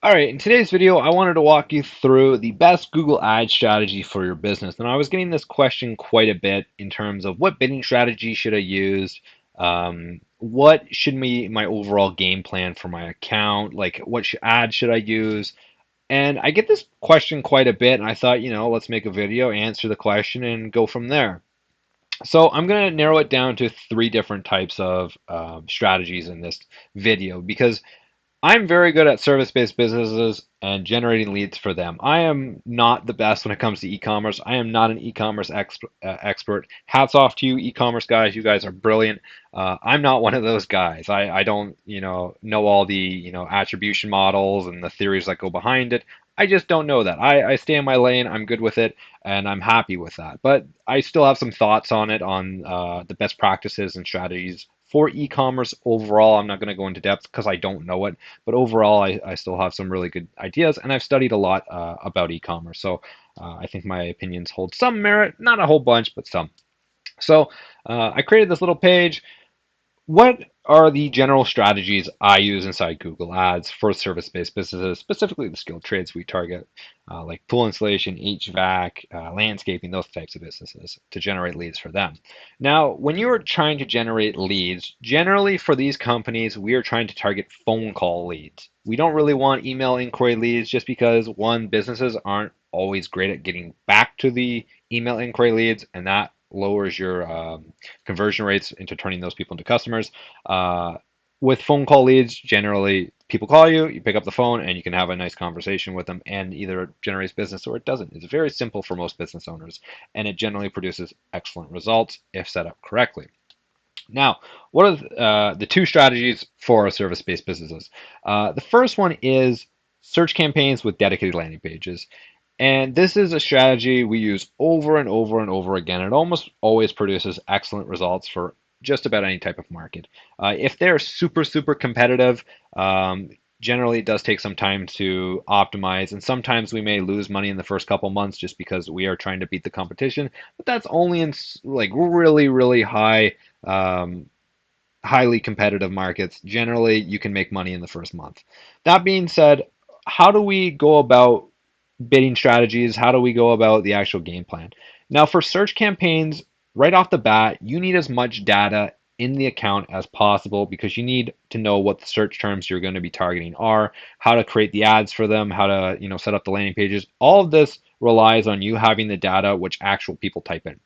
All right, in today's video, I wanted to walk you through the best Google Ads strategy for your business. And I was getting this question quite a bit in terms of what bidding strategy should I use? What should be my overall game plan for my account? Like, what ads should I use? And I get this question quite a bit, and I thought, let's make a video, answer the question, and go from there. So I'm going to narrow it down to three different types of strategies in this video because I'm very good at service-based businesses and generating leads for them. I am not the best when it comes to e-commerce. I am not an e-commerce expert. Hats off to you, e-commerce guys. You guys are brilliant. I'm not one of those guys. I don't, know all the, attribution models and the theories that go behind it. I just don't know that. I stay in my lane. I'm good with it, and I'm happy with that. But I still have some thoughts on it, on the best practices and strategies for e-commerce overall. I'm not going to go into depth because I don't know it, but overall, I still have some really good ideas, and I've studied a lot about e-commerce. So I think my opinions hold some merit, not a whole bunch, but some. So I created this little page. What are the general strategies I use inside Google Ads for service-based businesses, specifically the skilled trades we target, like pool installation, HVAC, landscaping, those types of businesses to generate leads for them? Now, when you are trying to generate leads, generally for these companies, we are trying to target phone call leads. We don't really want email inquiry leads just because, one, businesses aren't always great at getting back to the email inquiry leads, and that lowers your conversion rates into turning those people into customers. Uh, with phone call leads, generally people call you, you pick up the phone, and you can have a nice conversation with them, and either it generates business or it doesn't. It's very simple for most business owners, and it generally produces excellent results if set up correctly. Now, what are the two strategies for service-based businesses? The first one is search campaigns with dedicated landing pages. And this is a strategy we use over and over and over again. It almost always produces excellent results for just about any type of market. If they're super, super competitive, generally it does take some time to optimize. And sometimes we may lose money in the first couple months just because we are trying to beat the competition. But that's only in like really, really um, highly competitive markets. Generally, you can make money in the first month. That being said, how do we go about bidding strategies? How do we go about the actual game plan? Now, for search campaigns, right off the bat, you need as much data in the account as possible because you need to know what the search terms you're going to be targeting are, how to create the ads for them, how to, set up the landing pages. All of this relies on you having the data which actual people type in.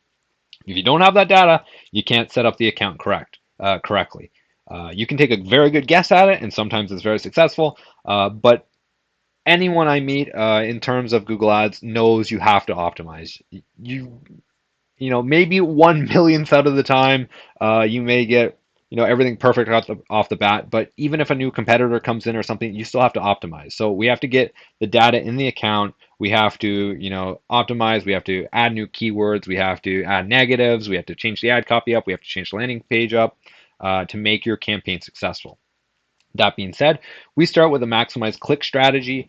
If you don't have that data, you can't set up the account correctly. You can take a very good guess at it, and sometimes it's very successful. But anyone I meet in terms of Google Ads knows you have to optimize. You maybe 1 millionth out of the time, you may get everything perfect off the bat. But even if a new competitor comes in or something, you still have to optimize. So we have to get the data in the account. We have to optimize. We have to add new keywords. We have to add negatives. We have to change the ad copy up. We have to change the landing page up to make your campaign successful. That being said, we start with a maximize click strategy.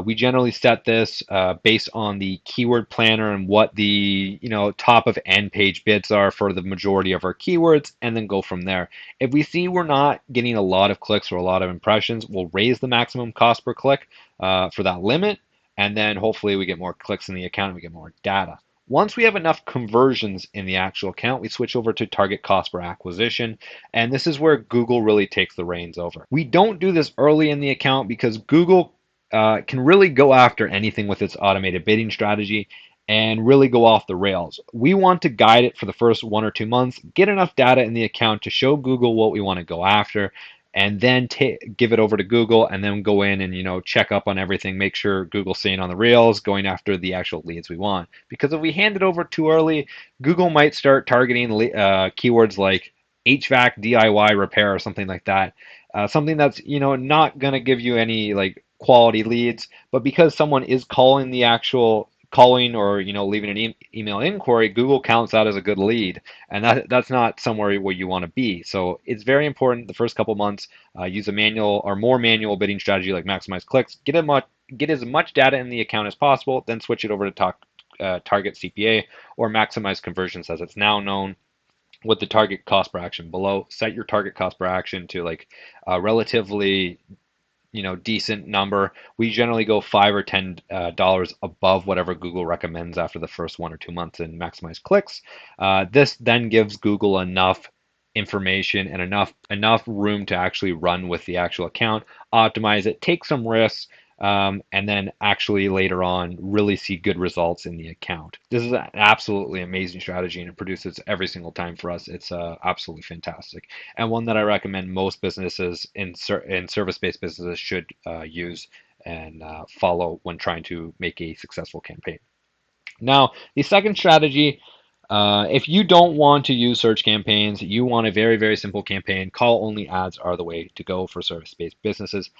We generally set this based on the keyword planner and what the top of end page bids are for the majority of our keywords, and then go from there. If we see we're not getting a lot of clicks or a lot of impressions, we'll raise the maximum cost per click for that limit, and then hopefully we get more clicks in the account and we get more data. Once we have enough conversions in the actual account, we switch over to target cost per acquisition. And this is where Google really takes the reins over. We don't do this early in the account because Google can really go after anything with its automated bidding strategy and really go off the rails. We want to guide it for the first 1 or 2 months, get enough data in the account to show Google what we want to go after, and then give it over to Google and then go in and check up on everything, make sure Google's staying on the rails, going after the actual leads we want. Because if we hand it over too early, Google might start targeting keywords like HVAC DIY repair or something like that. Something that's not going to give you any like quality leads, but because someone is calling the actual calling or leaving an email inquiry, Google counts that as a good lead, and that's not somewhere where you want to be. So it's very important the first couple months use a manual or more manual bidding strategy like maximize clicks, get as much data in the account as possible, then switch it over to target CPA or maximize conversions as it's now known with the target cost per action below. Set your target cost per action to like relatively decent number. We generally go $5 or $10 above whatever Google recommends after the first 1 or 2 months and maximize clicks. This then gives Google enough information and enough room to actually run with the actual account, optimize it, take some risks, and then actually later on really see good results in the account. This is an absolutely amazing strategy and it produces every single time for us. It's absolutely fantastic and one that I recommend most businesses in service-based businesses should use and follow when trying to make a successful campaign. Now, the second strategy, if you don't want to use search campaigns, you want a very, very simple campaign, call only ads are the way to go for service-based businesses.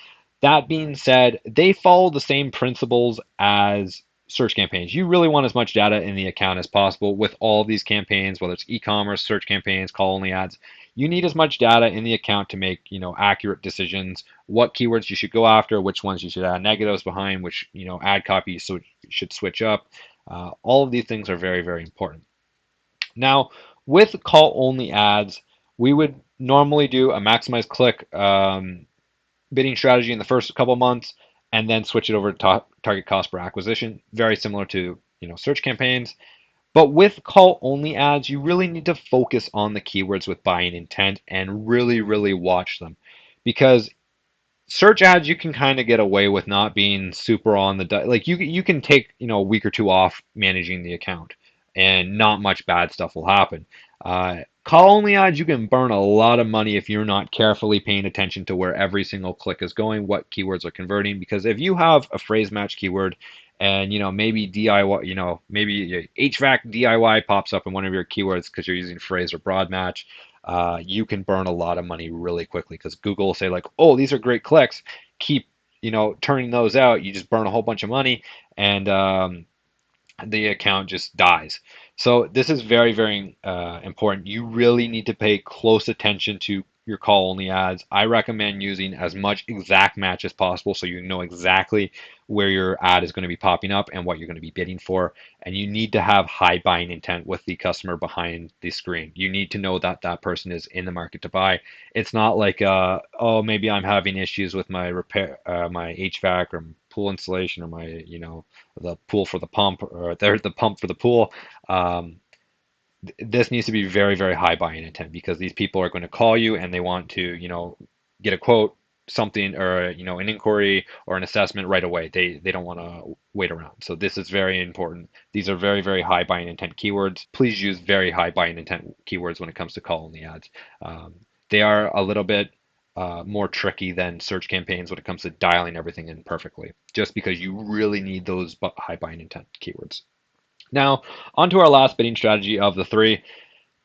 That being said, they follow the same principles as search campaigns. You really want as much data in the account as possible with all of these campaigns, whether it's e-commerce, search campaigns, call only ads. You need as much data in the account to make, accurate decisions, what keywords you should go after, which ones you should add negatives behind, which, ad copy you should switch up. All of these things are very, very important. Now, with call only ads, we would normally do a maximize click bidding strategy in the first couple months and then switch it over to target cost per acquisition, very similar to search campaigns. But with call only ads, you really need to focus on the keywords with buying intent and really, really watch them because search ads you can kind of get away with not being super on the like you can take a week or two off managing the account and not much bad stuff will happen. Call only ads you can burn a lot of money if you're not carefully paying attention to where every single click is going, what keywords are converting, because if you have a phrase match keyword and maybe DIY, maybe HVAC DIY pops up in one of your keywords because you're using phrase or broad match, you can burn a lot of money really quickly because Google will say like, oh, these are great clicks. Keep, turning those out. You just burn a whole bunch of money and the account just dies. So this is very, very important. You really need to pay close attention to your call only ads. I recommend using as much exact match as possible so you know exactly where your ad is going to be popping up and what you're going to be bidding for. And you need to have high buying intent with the customer behind the screen. You need to know that that person is in the market to buy. It's not like, oh, maybe I'm having issues with my repair, my HVAC or pool installation or my, the pool for the pump or the pump for the pool. Um, this needs to be very, very high buying intent because these people are going to call you and they want to, get a quote, something, or an inquiry or an assessment right away. They don't want to wait around. So this is very important. These are very, very high buying intent keywords. Please use very high buying intent keywords when it comes to call only ads. They are a little bit more tricky than search campaigns when it comes to dialing everything in perfectly, just because you really need those high buying intent keywords. Now, on to our last bidding strategy of the three.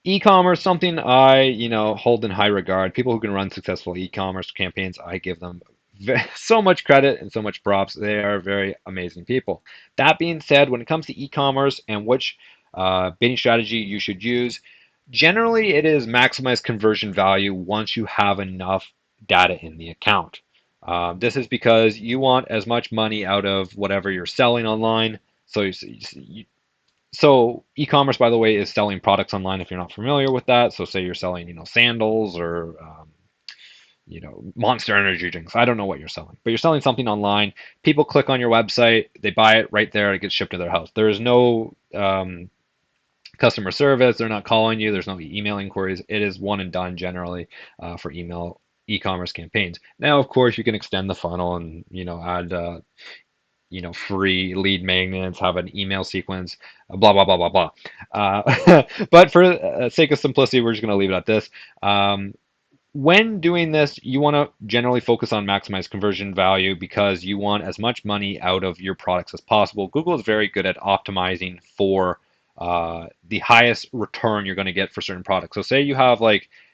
E-commerce, something I, hold in high regard. People who can run successful e-commerce campaigns, I give them so much credit and so much props. They are very amazing people. That being said, when it comes to e-commerce and which bidding strategy you should use, generally it is maximize conversion value once you have enough data in the account. This is because you want as much money out of whatever you're selling online. So e-commerce, by the way, is selling products online if you're not familiar with that. So say you're selling, sandals or, Monster Energy drinks. I don't know what you're selling, but you're selling something online. People click on your website, they buy it right there, it gets shipped to their house. There is no customer service. They're not calling you. There's no email inquiries. It is one and done generally for email e-commerce campaigns. Now, of course, you can extend the funnel and, add free lead magnets, have an email sequence, blah, blah, blah, blah, blah. But for sake of simplicity, we're just going to leave it at this. When doing this, you want to generally focus on maximize conversion value because you want as much money out of your products as possible. Google is very good at optimizing for the highest return you're going to get for certain products. So say you have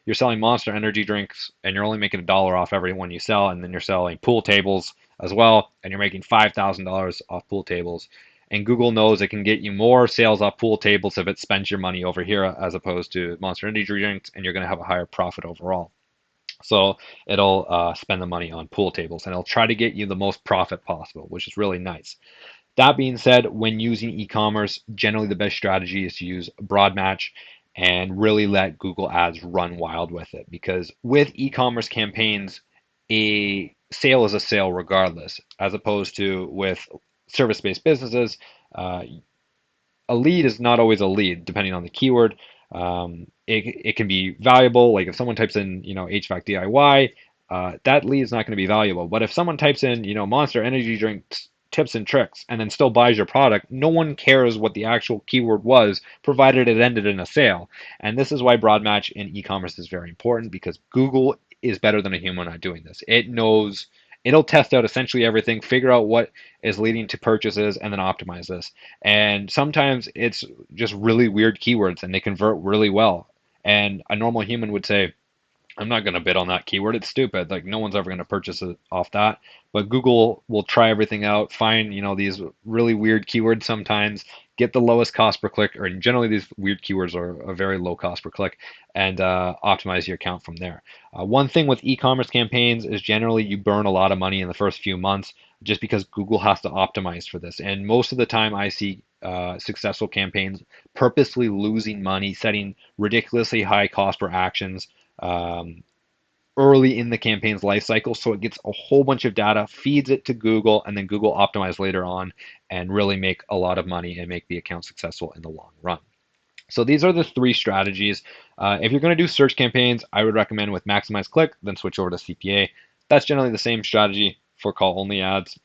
you're selling Monster Energy drinks and you're only making $1 off every one you sell, and then you're selling pool tables as well, and you're making $5,000 off pool tables. And Google knows it can get you more sales off pool tables if it spends your money over here as opposed to Monster Energy drinks, and you're going to have a higher profit overall. So it'll spend the money on pool tables and it'll try to get you the most profit possible, which is really nice. That being said, when using e-commerce, generally the best strategy is to use broad match and really let Google Ads run wild with it. Because with e-commerce campaigns, a sale is a sale regardless, as opposed to with service-based businesses. Uh, a lead is not always a lead, depending on the keyword. It can be valuable. Like if someone types in, HVAC DIY, that lead is not going to be valuable. But if someone types in, Monster Energy Drink tips and tricks, and then still buys your product, no one cares what the actual keyword was, provided it ended in a sale. And this is why broad match in e-commerce is very important, because Google is better than a human at doing this. It knows. It'll test out essentially everything, figure out what is leading to purchases, and then optimize this. And sometimes it's just really weird keywords and they convert really well. And a normal human would say, I'm not going to bid on that keyword. It's stupid. Like no one's ever going to purchase it off that. But Google will try everything out, find, these really weird keywords sometimes, get the lowest cost per click, or generally these weird keywords are a very low cost per click, and optimize your account from there. One thing with e-commerce campaigns is generally you burn a lot of money in the first few months just because Google has to optimize for this. And most of the time I see successful campaigns purposely losing money, setting ridiculously high cost per actions um, early in the campaign's life cycle. So it gets a whole bunch of data, feeds it to Google, and then Google optimize later on and really make a lot of money and make the account successful in the long run. So these are the three strategies. If you're going to do search campaigns, I would recommend with Maximize Click, then switch over to CPA. That's generally the same strategy for call only ads.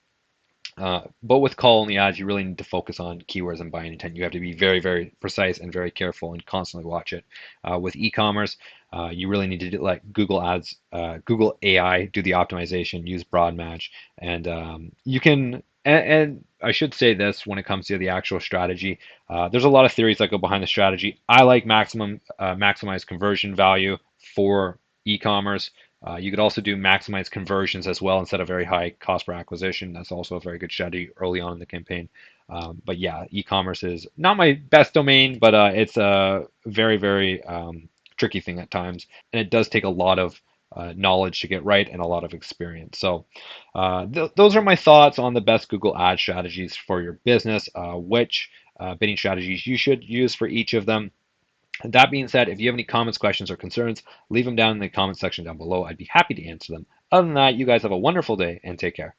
But with call only ads, you really need to focus on keywords and buying intent. You have to be very, very precise and very careful and constantly watch it. With e-commerce, you really need to let Google Ads, Google AI do the optimization, use broad match, and you can. And I should say this when it comes to the actual strategy. There's a lot of theories that go behind the strategy. I like maximize conversion value for e-commerce. You could also do maximize conversions as well instead of very high cost per acquisition. That's also a very good strategy early on in the campaign. But yeah, e-commerce is not my best domain, but it's a very, very tricky thing at times. And it does take a lot of knowledge to get right and a lot of experience. So those are my thoughts on the best Google Ad strategies for your business, which bidding strategies you should use for each of them. That being said, if you have any comments, questions, or concerns, leave them down in the comment section down below. I'd be happy to answer them. Other than that, you guys have a wonderful day and take care.